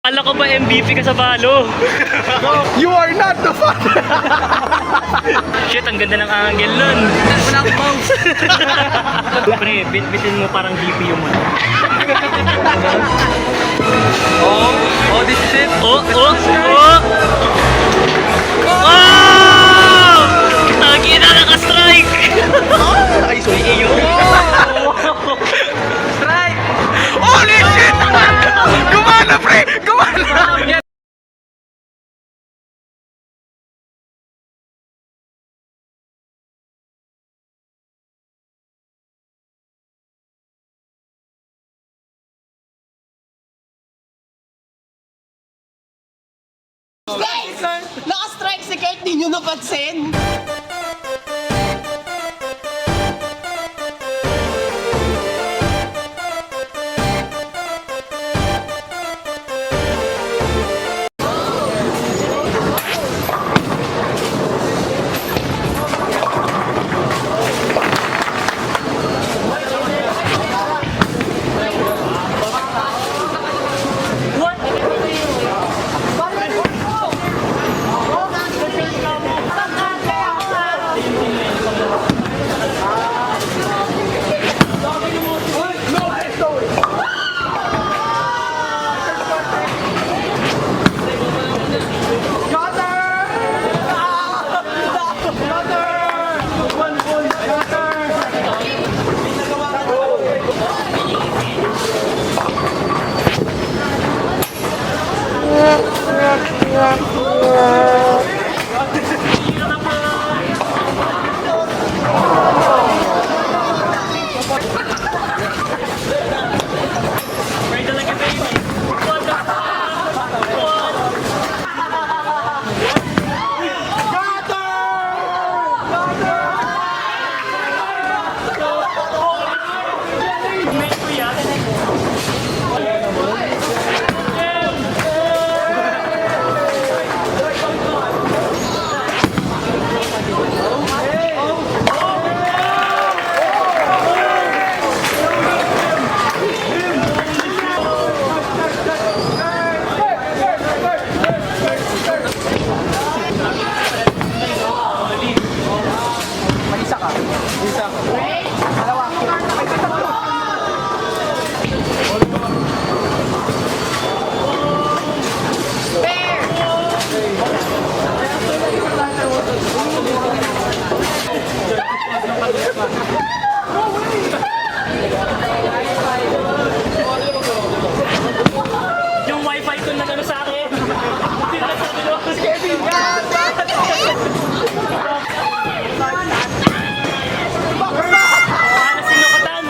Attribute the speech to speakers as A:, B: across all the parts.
A: Akala ko ba MVP ka sa balo?
B: You are not the father!
A: Shit, ang ganda ng angle nun.
B: Wala akong mouse.
A: Pre, bitin mo parang GPU mo.
B: Oh, this is it.
A: Oh! Oh! Tagi na naka-strike!
B: Ay, sorry.
A: Iyo!
B: Strike! Holy shit! Gumana, pre! Gumana!
C: Guys! Naka-strike si Kurt, di nyo napansin?
A: Yung wifi ko na gano'n sa akin. Hindi na sabi mo. Kevin! Paano sinukatan?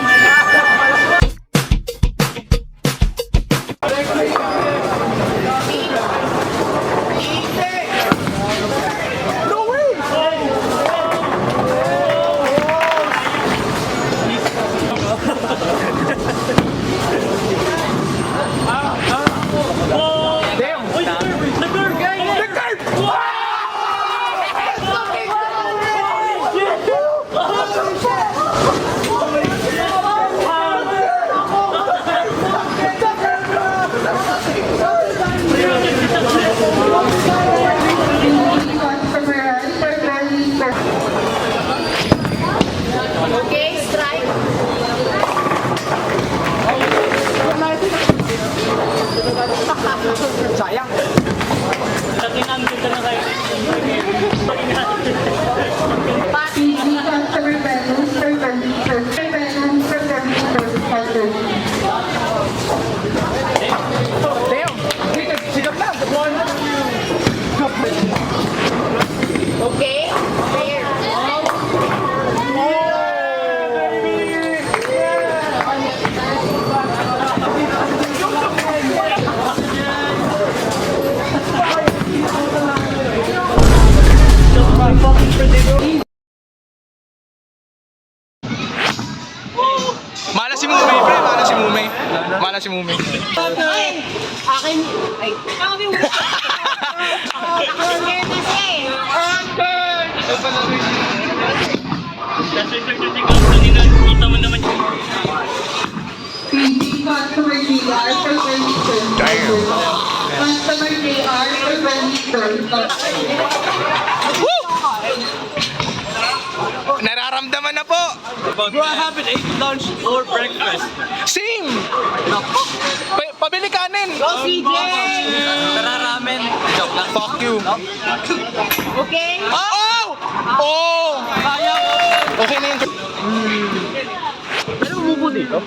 C: Okay, strike.
B: Sayang.
A: Dating ang ganda na kayo.
B: Damn! Sigap na!
C: Okay, fair.
B: Mala si Mumay, pre! Mala si Mumay. Mala si Mumay.
C: Ay, akin, ay, kami mo. Ako ngayon kasi.
A: Kita mo naman.
D: Customer DR for 30 cents.
B: Woo! Nararamdaman na po.
A: Bro, I haven't ate lunch or breakfast.
B: Same. Pabili kanin.
C: Go, CJ!
A: Tara, ramen. Joke lang.
B: Fuck you.
C: Okay?
B: Oh! Oh!
A: Kaya ko.
B: Okay na yun.
A: Ano umupo dito?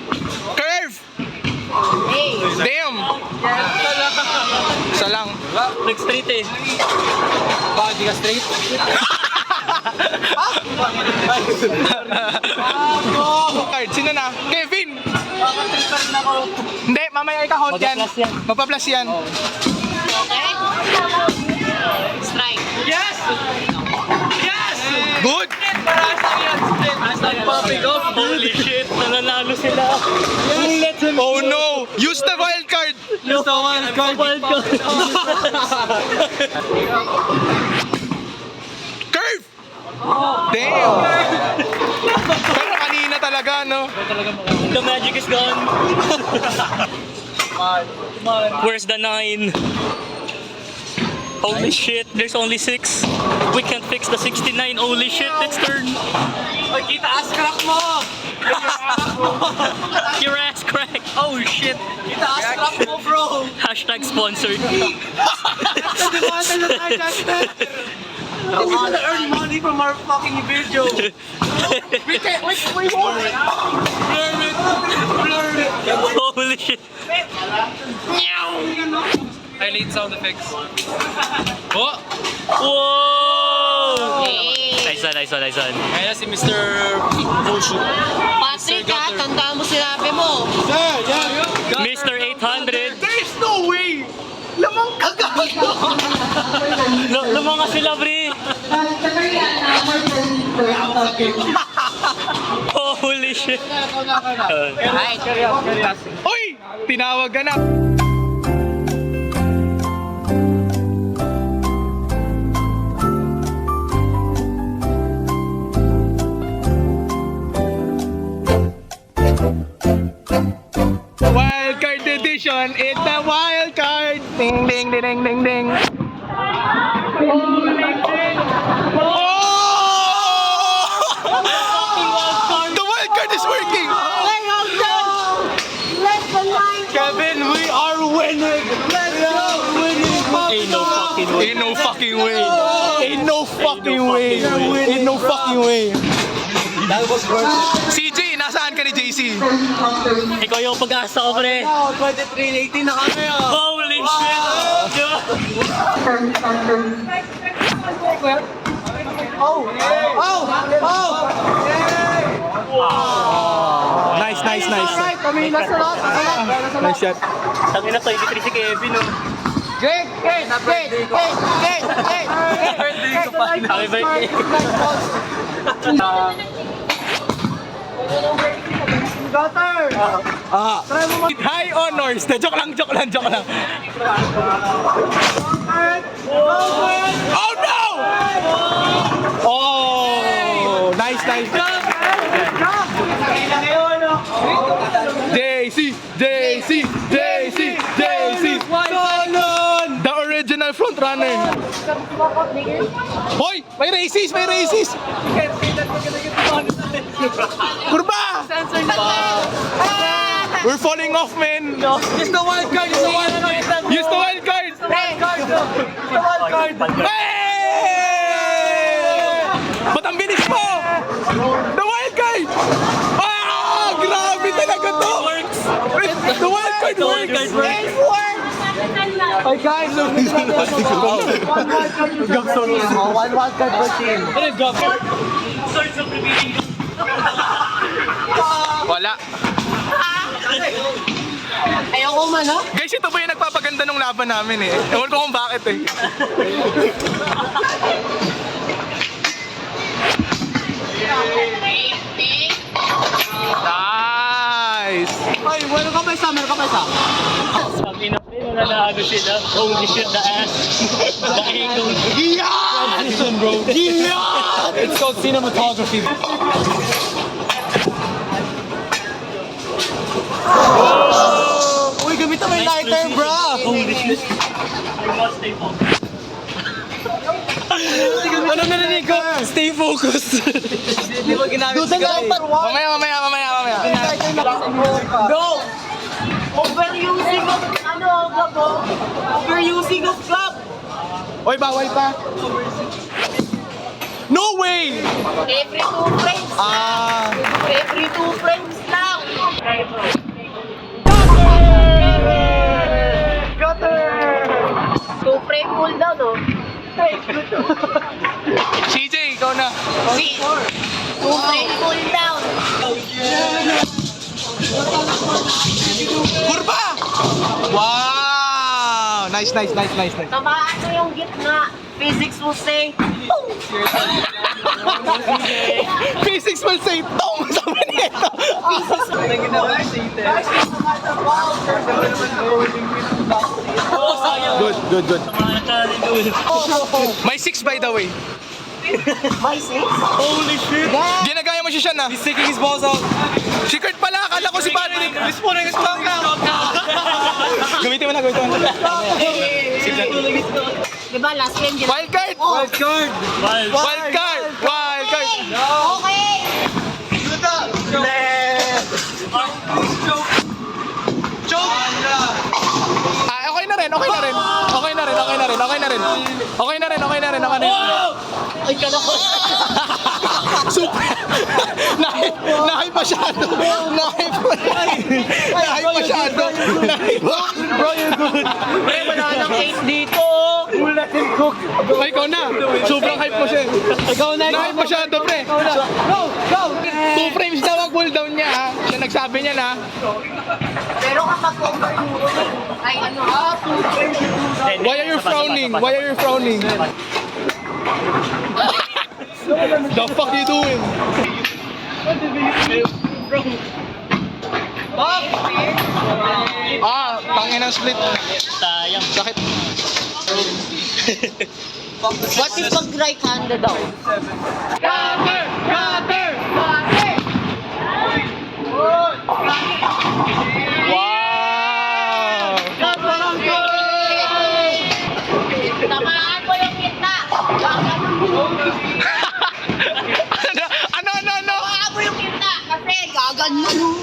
B: Curve!
C: Hey!
B: Damn! Isa lang.
A: Nag-straight eh. Bakit di ka straight?
B: Card, sino na? Kevin!
A: Tripper na ako.
B: Hindi, mamaya ika-count yan.
A: Magpa-plus yan.
B: Magpa-plus yan.
C: Okay? Strike.
A: Yes! Yes!
B: Good!
A: Holy shit! Nananalo sila.
B: Oh no! Use the wild card!
A: Just the wild card.
B: Curve! Damn! Pero kanina talaga, no?
A: The magic is gone. Where's the 9? Holy shit, there's only 6. We can't fix the 69. Holy shit, let's turn. Oy, kita ass crack mo! Your ass crack! Oh shit! Kita ass crack mo, bro! Hashtag sponsored. I'm gonna earn money from our fucking video. we won. Blur it. Holy shit. I need sound effects. Oh! Whoa!
C: Hey!
A: Nice one.
B: Kaya si Mr. Bullshit.
C: Patrick, ha? Tandaan mo sinabi mo.
A: Mr. 800.
B: There is no way! Lamang kagago!
A: Lumang ka sila, bre. Holy shit.
C: Right.
B: Uy! Tinawag ka na! Wild card edition, it's the wild card! Ding ding ding ding ding ding! Oh! The wild card is working!
C: Kevin, we are winning! Let's go!
A: Ain't no fucking way.
B: Ain't no fucking way! Ain't no fucking way! Ain't no fucking way! CJ, nasaan ka ni JC?
A: Ikaw yung pag-asa ko, pre.
C: 23-18 na kami,
A: Holy shit.
B: Nice.
C: Kami nasa lahat.
B: Nice shot.
A: Tangina, 23 si Kevin, oh.
C: Great!
A: Happy birthday.
B: High honors! Joke lang. Oh no! Oh! Nice. JC! The original front runner! Hoy! May racist! Kurba! We're falling off, man!
A: Use the wild card.
B: Use the wild card! Hey! Ba't ang bilis mo? The wild card! Ah! Grabe talaga to! The wild card works!
C: Hey guys, look! One wild card per team.
A: Sorts of revealing.
B: Wala.
C: Ayoko man, ha?
B: Guys, ito ba yung nagpapaganda ng laban namin eh? Ewan ko kung bakit eh. Nice!
C: Ay, meron ka pa isa.
A: Ang ina, nananago sila. Holy shit, the ass. The angle.
B: Action, bro! It's called cinematography.
C: Uy, Gamitin mo yung lighter, bro!
A: Holy shit. I must stay focused.
B: Ano narinig ko? Stay focused.
C: Di ba ginamit si Guy?
B: Mamaya.
C: Go! Overusing of, gabo? Overusing of club!
B: Oy, bawal pa. No way!
C: Every 2 frames
B: Ah.
C: Every 2 frames lang! Two frame cooldown, no?
B: CJ, ikaw na.
C: Si! Two frame cooldown!
B: Kurba! Wow! Nice.
C: Tamaan mo yung gitna. Physics will say, boom!
B: Physics will say, tong! Sabi nito. Good.
A: Mga nagkakalingkod.
B: May 6 by the way.
C: My six?
A: Holy shit.
B: Ginagaya mo si Sean, ah. He's taking his balls out. Si Kurt pala, akala ko si Patrick. Respond na. Gamitin mo na.
C: Diba last game?
B: Wild card!
A: Wild.
B: Wild card!
C: Okay!
B: Ah, okay na rin.
C: Ay, kalako!
B: Super! Nahay masyado! Bro, you're good!
C: Pre, wala nang 8 dito!
B: Ay, ikaw na! Sobrang hype mo siya. Ikaw na! Nahay masyado, pre!
C: Go!
B: 2 frames daw ang cooldown niya, ha? Siya nagsabi niya na.
C: Pero kapag overusing, ay ano, 2 frames.
B: Why are you frowning? The fuck you doing? Ah, tangin ng split.
A: Sayang.
B: Sakit.
C: What if pag right-handed daw?
B: Wow!
C: Tamaan mo yung gitna!
B: Ano?
C: Tamaan mo yung gitna! Kasi gaganyan mo!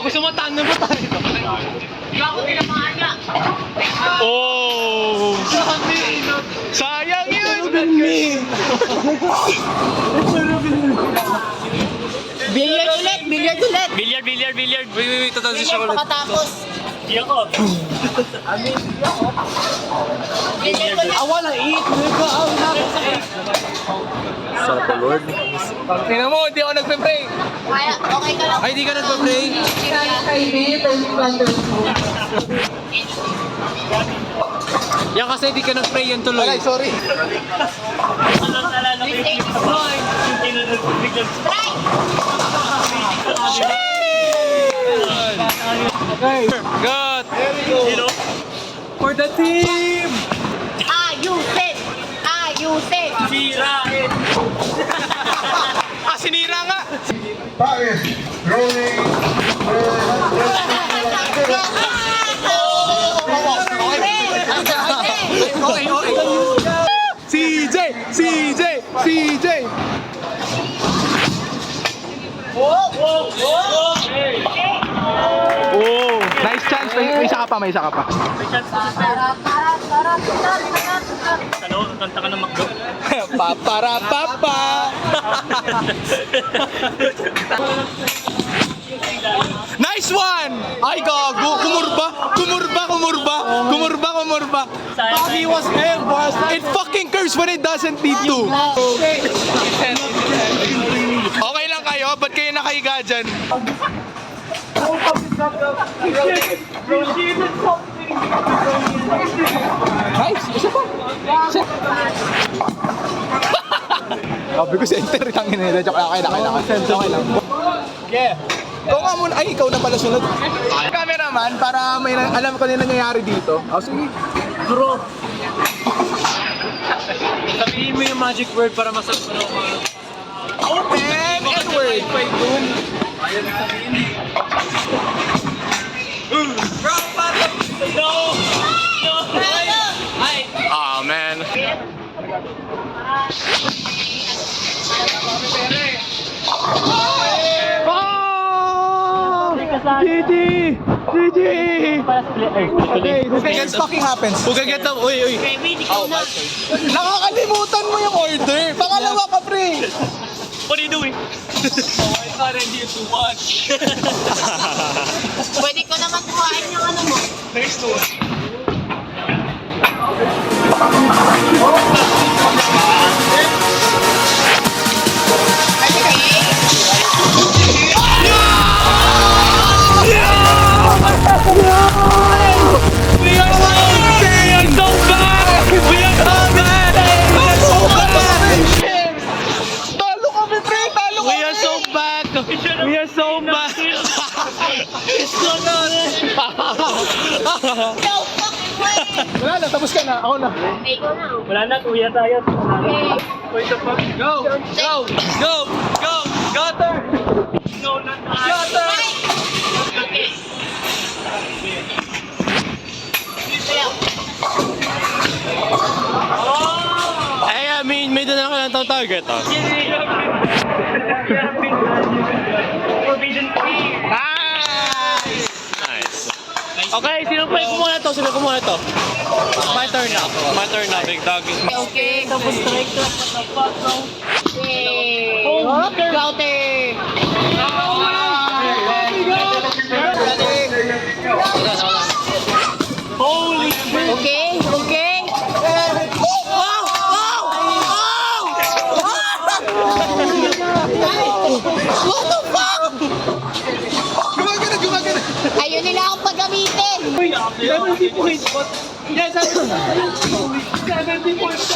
B: Gusto mo tayo ba tayo?
C: Gago tinamaan niya!
B: Oh! Sayang yun!
C: Billiard ulit!
A: Billiard.
B: Wait,
C: Billiard pakatapos!
A: Di ako.
C: Billiard ulit!
B: Awala, eat! Tingnan mo, hindi ako nagpe-pray.
C: Kaya, okay ka lang.
B: Ay, hindi ka nagpe-pray? Yan kasi hindi ka nag-pray, yan tuloy. Alay, sorry.
A: Alam nalala ko yung clip ko. Yung tinanong biglang
C: Strike!
B: Good.
A: Sino?
B: For the team!
C: Ayusin!
A: Sirain.
B: Ah, sinira nga!
D: Paris, rolling.
B: CJ! Oh, nice chance. May isa ka pa.
A: May chance ko sa Ano? Kanta ka ng McDo.
B: Paparapapa! Nice one! Ay, gago! Kumurba!
A: Sayang.
B: was him, boss! It fucking curves when it doesn't need to! Okay lang kayo? Ba't kayo nakahiga dyan? Nice! Isa pa! Sabi ko center, tangin nila. Joke lang, okay lang. Yeah. Ikaw nga muna. Ay, ikaw na pala sunod. Cameraman, para may alam ko na nangyayari dito. Oh, sige.
A: Bro. Sabihin mo yung magic word para masagot mo.
B: Open! Edward!
A: No!
B: Ah, man. GG! GG! Okay, this fucking happens.
E: Huwag get them. Uy, uy.
C: Kevin, ikaw na.
B: Nakakalimutan mo yung order. Pangalawa ka, pre.
A: What are you doing?
C: Pwede ko naman kuhain yung ano mo.
B: Talo kami, pre. Talo kami.
E: We are so back. We are so back.
C: No fucking way!
B: Wala na, tapos ka na. Ako na.
C: Ikaw na.
A: Wala na, kuya tayo.
C: Okay.
E: Go! Go! Go! Go! Gutter!
A: No, not
E: Gutter!
C: Okay.
E: Ay, I mean, may doon ako lang itong target, oh.
A: Forbidden free.
E: Nice. Okay, sino pa yung kumuha to? Sino kumuha to? My turn na ako. My turn na, big dog.
C: Okay.
A: Double strike lang. What the fuck, bro?
C: Yay! Gauter!
A: Holy shit.
C: Okay, okay. What the fuck?
B: Gumagana, gumagana.
C: Ayun nila akong paggamitin.
A: 70 points. Yes, 70 points.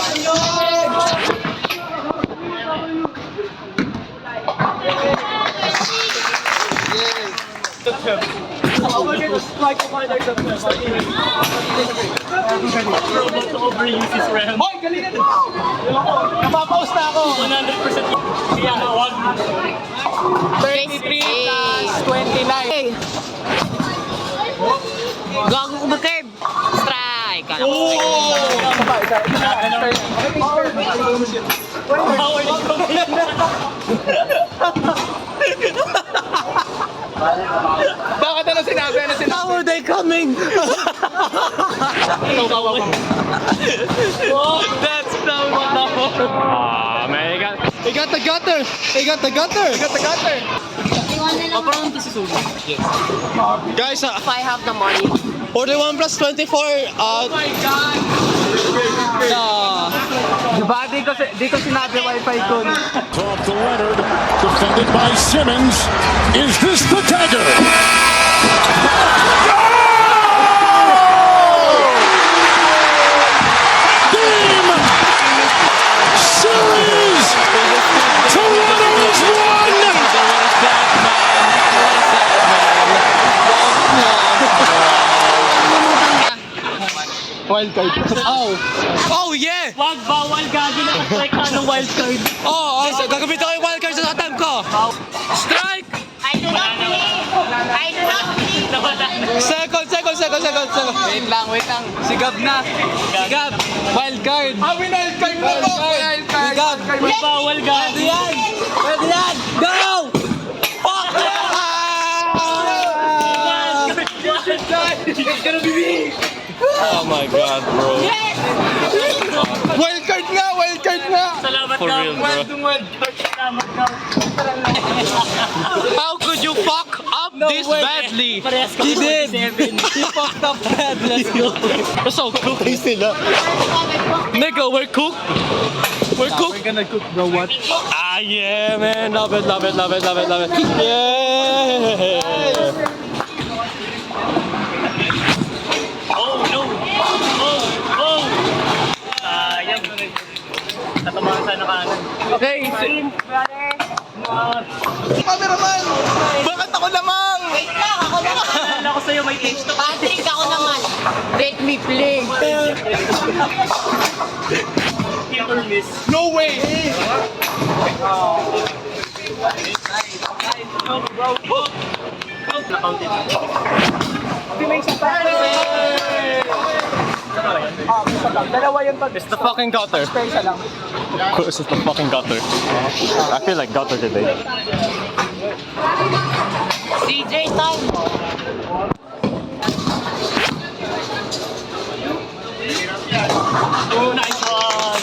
A: Robot to overuse his RAM.
B: Hoy, galingan mo. Napapaus na ako.
A: 100% kaya wag.
B: 33 plus 29.
C: Hey. Gago ko ba-curve? Strike! Kala ko.
A: Power is coming.
B: Bakit ano sinabi? Ano sinabi?
E: How are they coming? That's so wonderful. Ah, man, he got the gutter. He got the gutter.
B: Got the gutter.
C: Iwan na lang.
A: Parang ito si Suli.
E: Guys,
C: If I have the money.
E: 41 plus 24.
B: Diba? Di ko sinabi wifi ko.
F: Off to Leonard, defended by Simmons. Is this the dagger? Game! Series! Toronto has won!
B: Wild card.
E: Oh! Oh, yeah!
A: Wag, bawal gagi na strike ka ng wild card.
E: Oh, gagamitin ko yung wildcard sa atam ko. Strike!
C: I do not believe. I do not believe.
A: Nawala na.
E: Second.
B: Wait lang. Si Gab na.
E: Si Gab, wildcard.
B: Wild card mo po. Wild card.
E: Gab.
A: Bawal gagi.
E: Pwede yan! Go! Fuck!
A: It's gonna be me.
E: Oh my god, bro.
B: Wild card nga.
A: Salamat
E: For
A: ka.
E: real, bro.
A: Wild card. Salamat ka.
E: How could you fuck up this badly?
A: Parehas ka
E: He did.
A: 47.
E: He fucked up bad. Let's go. So, cooked sila. Nigga, we're cooked. We're cooked.
B: We're gonna cook, bro. What?
E: Ah, yeah, man. Love it. Yeah.
A: Oh, no. Oh. Sayang. Tatamaan sana kanan.
E: Okay.
B: Cameraman! Bakit ako lamang?
C: Wait lang, ako naman.
A: Naalala ko sa'yo, may taste to.
C: Patrick, ako naman. Let me play.
A: Hit or miss.
B: No way! Hindi may isa pa. Dalawa yun pag...
E: It's the fucking gutter.
B: Spare isa lang.
E: Of course, it's the fucking gutter. I feel like gutter today.
C: CJ time.
A: Oh, nice one!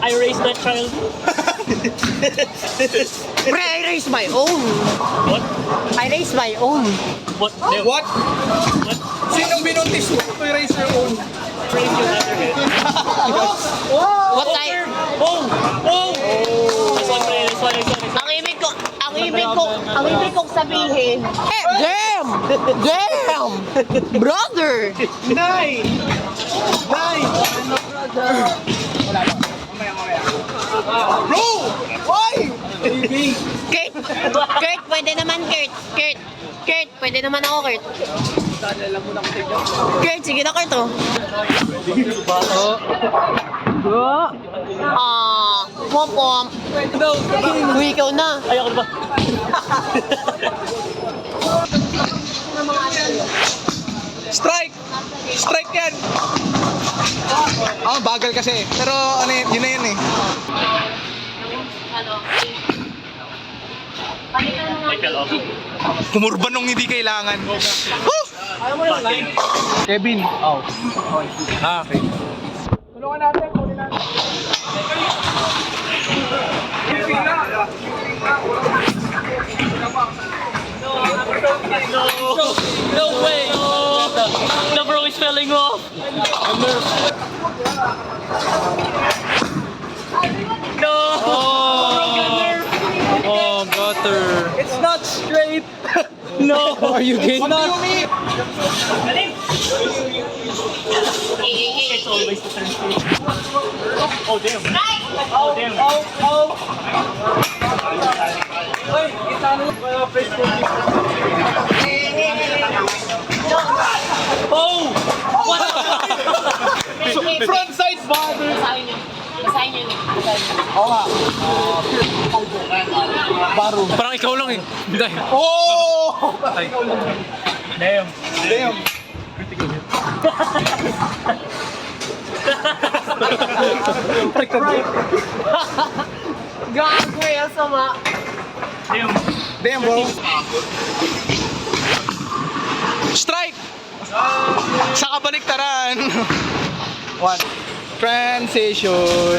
A: I raised that child.
C: Pre, I raised my own.
A: What?
C: I raised my own.
A: What?
B: What?
A: What?
B: Sinong binuntis mo to erase your own?
A: Raise your other head.
C: What I...
A: Oh! Oh! This one, pre. This one, this one, this one.
C: Ang ibig kong sabihin. Damn! Damn! Brother!
B: Nay! Nay! Bro! Why?
C: Kurt! Kurt, pwede naman, Kurt. Kurt! Kurt, pwede naman ako, Kurt. Kurt, sige na, Kurt, oh. Pom-pom. Uy, ikaw na.
A: Ayoko na ba?
B: Strike! Strike yan! Bagal kasi. Pero ano yun, yun na yun eh.
A: I fell off.
B: Kumurban nung hindi kailangan. Woo! Kevin. Oh. Okay. Tulungan natin, kunin natin.
A: No way! The bro is falling off! No!
E: Oh, gutter.
B: It's not straight.
A: No!
E: Are you kidding?
B: What do you mean?
A: It's always the turn straight. Oh damn! Oh damn!
B: Wait, kita ano?
A: Oh! What?
B: Front side body.
C: Basahin yun.
B: Oo nga. Baro.
E: Parang ikaw lang eh. Hindi.
B: Oh!
A: Damn!
B: Damn.
C: Gago, yung sama.
A: Damn!
B: Damn, bro. Strike! Sa kabaliktaran. One. Transition.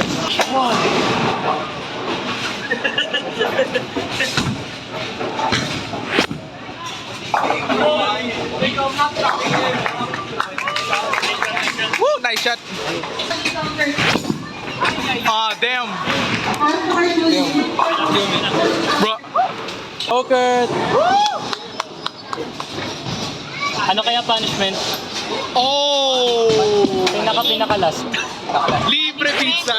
B: Woo! Nice shot. Damn. Bro.
E: Okay.
A: Ano kaya punishment?
B: Oh!
A: Pinaka-last.
B: Libre pizza!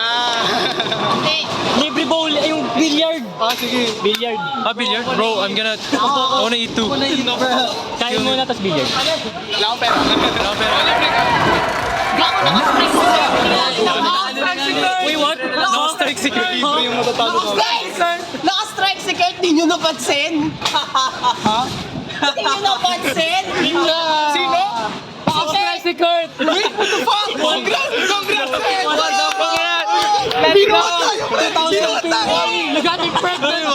C: Hindi.
A: Libre bowl! Ay, yung billiard!
B: Sige.
A: Billiard.
E: Billiard? Bro, I wanna eat too.
A: Kain muna, tas billiard.
B: Wala akong pera.
C: Gago, naka-strike si Kurt.
A: Wait, what?
E: Naka-strike si Kurt.
B: Libre yung matatalo ko.
C: Naka-strike si Kurt, di nyo napansin? Di nyo napansin?
B: Sino?
C: Naka-strike si Kurt.
B: Wait, what the fuck? Congrats! Congrats!
A: What the fuck?
B: Let's go! Sino tayo?
A: Nag-ating pregnant!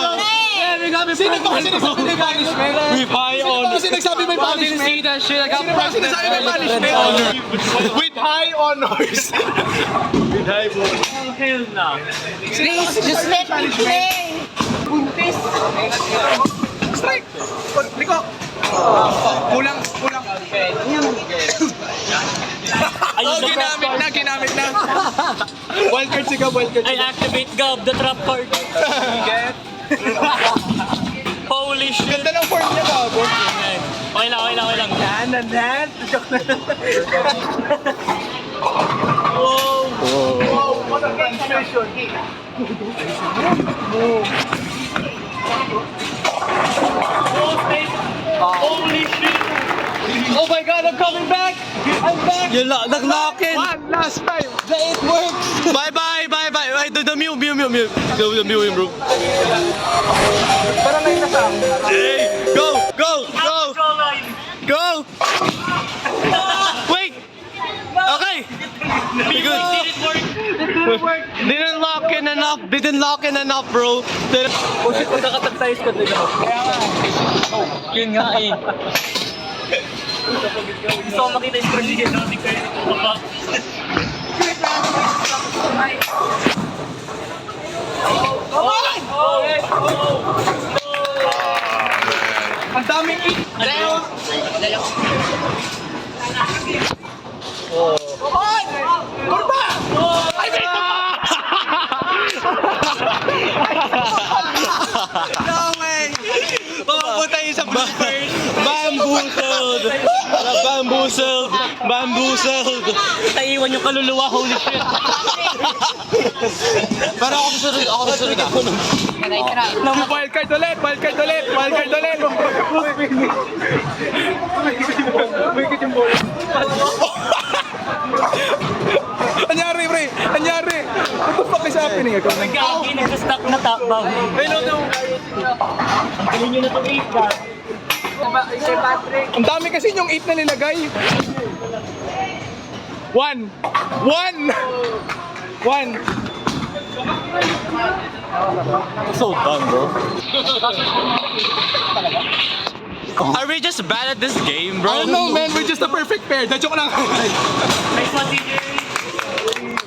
B: Sino ba kasi nagsabi may punishment?
E: With high
B: Sino ba
E: honor.
B: kasi nagsabi may punishment?
E: See that shit? I got
B: Sino ba kasi nagsabi may punishment? With high honors.
A: Oh, hell no.
C: Please, just let me play. Buntis.
B: Strike! Liko! Kulang.
A: Ayun, the trap card.
B: Ginamit na. Wildcard si Gab, wildcard si
A: I
B: Gab.
A: activate Gab, the trap card.
B: Get.
A: Holy shit.
B: Ganda ng form niya, Gabo.
A: Okay lang.
B: Nan.
A: Wow.
B: What a transition.
A: Holy shit.
E: Oh my god, I'm coming back! I'm back! Nag-knock in!
B: One last time.
E: It works!
B: Bye.
E: Okay, the Mew, the Mew, bro.
B: Parang ngayon na sa akin.
E: Hey, go! Wait! Okay! Be good. Didn't lock in enough, bro.
A: Oh shit, magkakatag tayo squad na gano'n. Kaya nga. Yun nga eh. Gusto ko makita yung squad niya, no? Hindi kayo ito.
B: Ang daming eat. Kurba! Ay, may ito pa!
E: No way! Pumapunta yung sa bloopers. Bamboozled.
A: Taiwan yung kaluluwa, holy shit.
E: Pero ako susunod.
B: Wildcard ulit! Anyari, pre! Anyari! What the fuck is happening? Ikaw na.
A: Gagi, nagsa-stock na takbaw. Ang galing nyo na itong 8 ba?
B: Ang dami kasi yung 8 na nilagay. 1!
E: So dumb, bro. Are we just bad at this game, bro?
B: I don't know, man. We're just a perfect pair. Joke lang.
A: Nice one, DJ.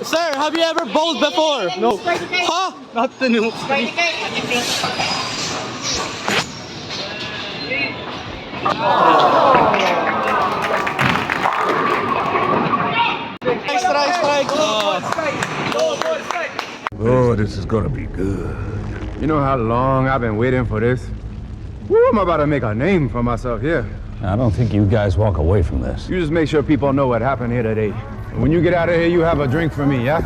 E: Sir, have you ever bowled before? No. Huh?
B: Not the new.
E: Strike.
G: Oh, this is gonna be good. You know how long I've been waiting for this? Woo, I'm about to make a name for myself here.
F: I don't think you guys walk away from this.
G: You just make sure people know what happened here today. And when you get out of here, you have a drink for me, yeah?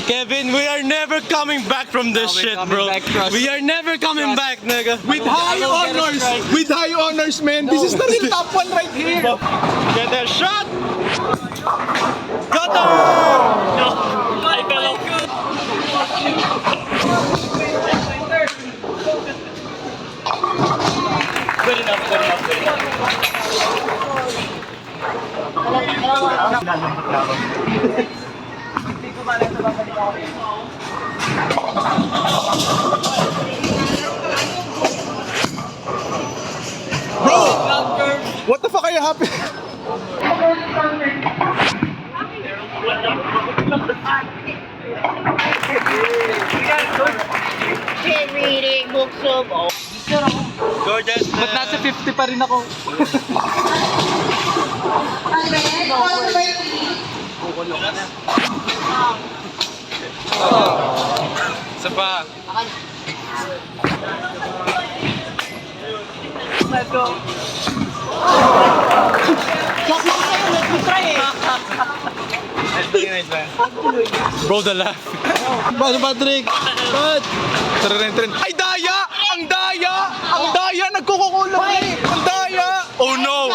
E: Kevin, we are never coming back from this shit, bro. We are never coming back, nigga.
B: With high honors, man. This is the real top 1 right here.
E: Get that shot. Got
A: No, I fell off. Good enough.
B: What the fuck are you happy?
C: Reading books of all.
E: Gorgeous.
A: Ba't nasa 50 pa rin ako?
E: Isa pa.
A: Let's go.
C: Joke lang sa'yo, let me try eh.
E: Bro, the laugh. Paano, Patrick? Pat!
B: Ay, daya! Ang daya! Nagkukukulang eh! Ang daya!
E: Oh no!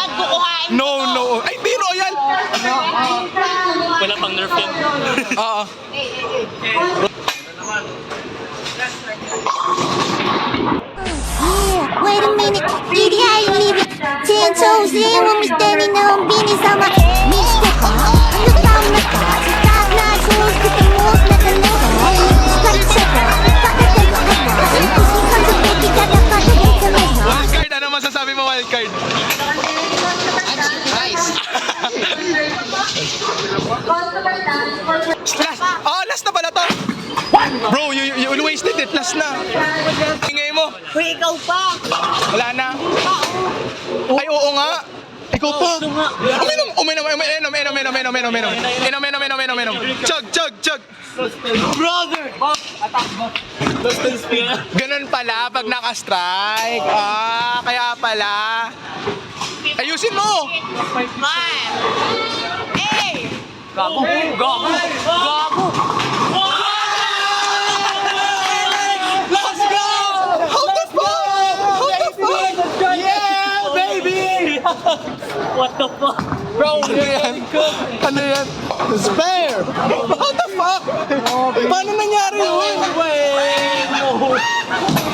B: No! Ay, di Royal!
A: Wala pang nerf yan.
B: Oo.
H: Yeah, wait a minute, did how you leave it? 10 toes in when we standing on business on my mixtape. I'm the bomb, the top notch rules, put the moves like a nigga. Strike checker, fuck it, they got it. Pussy comes to baby, got the fuck it, it's a mess.
B: Wildcard, ano masasabi mo, Wildcard? Last na pala to! Bro, you wasted it. Last na. Ingay mo.
C: Uy, ikaw pa.
B: Wala na. Ay, oo nga. Ikaw pa. Uminom. Chug.
E: Brother!
B: Ganun pala pag naka-strike. Kaya pala. Ayusin mo.
E: Gago!
B: Let's go! How the fuck? Yeah, baby!
E: What the fuck?
B: Bro, ano yan? Spare! How the fuck? Paano nangyari yun?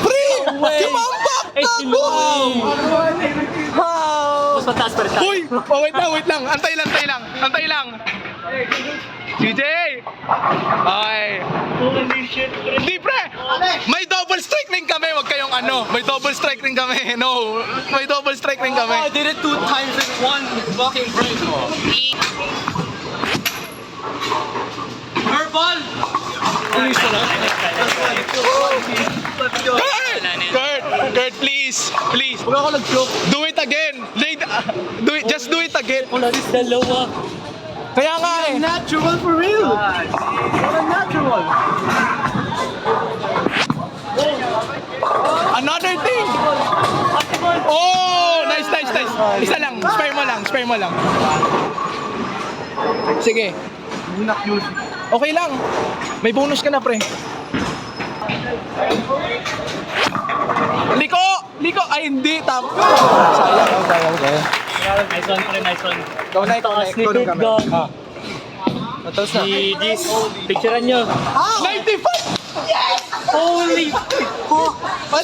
B: Pre! Kumambak! Gago!
E: Mas mataas pa rin tayo.
B: Uy! Wait lang. Antay lang. CJ! Okay.
E: Holy shit, pre.
B: Hindi, pre! May double strike ring kami. Wag kayong ano. May double strike ring kami. No. May double strike ring kami.
E: I did it 2 times in one fucking break. Verbal!
B: Kurt, please.
E: Huwag ako nag-joke.
B: Do it again. Just do it again.
E: Wala rin dalawa.
B: Kaya nga eh.
E: Natural for real! Natural!
B: Another thing. Oh, nice. Isa lang. Spare mo lang. Sige. Okay lang. May bonus ka na, pre. Liko! Ay, hindi. Sayang.
E: Nice one, pre. Nice one.
B: Ikaw na. Ikaw ng camera. Matapos na.
E: Si Gis, picturean nyo.
B: 95!
E: Holy!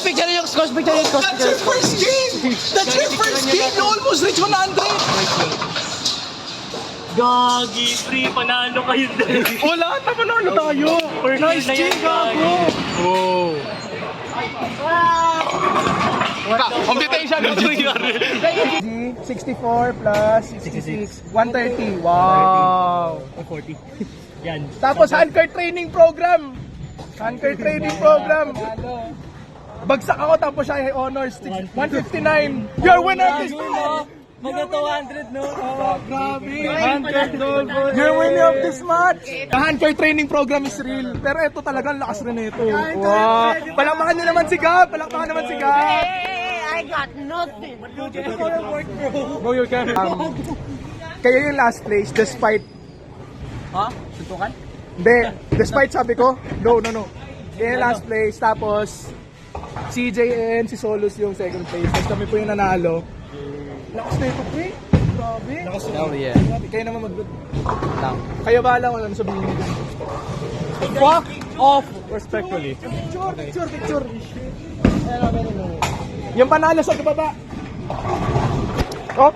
C: Picture yung scores.
B: That's your first game! You almost reached 100!
E: Gagi, pre. Panalo kayo din.
B: Wala, tapanalo tayo! Nice
E: na yan,
B: game, gago! Oh. Computation! 64 plus 66. 130. Wow!
E: 40. Yan.
B: Tapos handcart training program. Bagsak ako tapos siya ay honors. 159. You're winner of this match.
E: Magna 200, no?
B: Grabe. You're winner of this match. The handcart training program is real. Pero ito talagang lakas rin ito. Wow. Palakpakan niyo naman si Gab.
H: I got nothing.
B: Go your camera. Kayo yung last place despite...
C: Suntukan?
B: Hindi. Despite sabi ko, no. Kayo yung last place. Tapos, CJ and si Solus yung second place. Tapos kami po yung nanalo. Lakas na ito, pre. Grabe.
C: Oh, yeah.
B: Grabe. Kayo naman Kayo bahala kung ano sabihin nyo.
E: Fuck off! Respectfully.
B: Picture. Yung panalo sa kababa. Oh.